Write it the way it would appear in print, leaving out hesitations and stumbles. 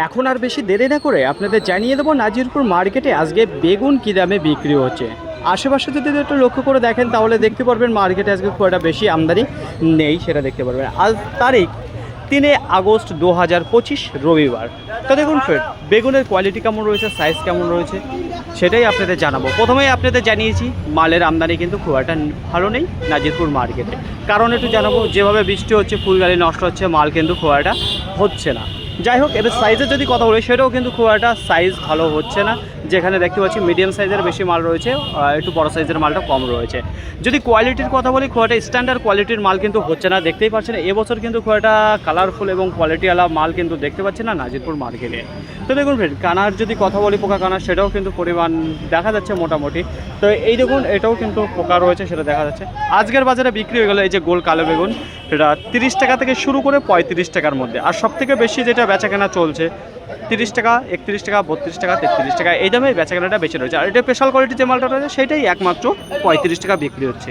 এখন আর বেশি দেরি না করে আপনাদের জানিয়ে দেবো নাজিরপুর মার্কেটে আজকে বেগুন কী দামে বিক্রি হচ্ছে। আশেপাশে যদি একটু লক্ষ্য করে দেখেন তাহলে দেখতে পারবেন মার্কেটে আজকে খুব একটা বেশি আমদানি নেই, সেটা দেখতে পারবেন। আজ তারিখ 3 আগস্ট 2025 রবিবার। তো দেখুন ফ্রেন্ড, বেগুনের কোয়ালিটি কেমন রয়েছে, সাইজ কেমন রয়েছে সেটাই আপনাদের জানাবো। প্রথমেই আপনাদের জানিয়েছি মালের আমদানি কিন্তু খুব একটা ভালো নেই নাজিরপুর মার্কেটে। কারণ একটু জানাবো, যেভাবে বৃষ্টি হচ্ছে, ফুলগাড়ি নষ্ট হচ্ছে, মাল কিন্তু খুব একটা হচ্ছে না। যাই হোক, এদের সাইজের যদি কথা বলি সেটাও কিন্তু খুব একটা সাইজ ভালো হচ্ছে না। যেখানে দেখতে পাচ্ছি মিডিয়াম সাইজের বেশি মাল রয়েছে, একটু বড় সাইজের মালটা কম রয়েছে। যদি কোয়ালিটির কথা বলি, খুব একটা স্ট্যান্ডার্ড কোয়ালিটির মাল কিন্তু হচ্ছে না, দেখতেই পাচ্ছেন। এবছর কিন্তু খুব একটা কালারফুল এবং কোয়ালিটিওয়ালা মাল কিন্তু দেখতে পাচ্ছি না নাজিরপুর মার্কেটে। তো দেখুন ফ্রেন্ড, কানার যদি কথা বলি, পোকা কানার, সেটাও কিন্তু পরিমাণ দেখা যাচ্ছে মোটামুটি। তো এই দেখুন, এটাও কিন্তু পোকা রয়েছে, সেটা দেখা যাচ্ছে। আজকের বাজারে বিক্রি হয়ে গেলো এই যে গোল কালো বেগুন, সেটা 30 টাকা থেকে শুরু করে 35 টাকার মধ্যে। আর সবথেকে বেশি যেটা বেচাকেনা চলছে 30 টাকা, 31 টাকা, 32 টাকা, 33 টাকা, এই দামে বেচাকেনাটা বেশি রয়েছে। আর এটা স্পেশাল কোয়ালিটি যে মালটা রয়েছে সেটাই একমাত্র 35 টাকা বিক্রি হচ্ছে।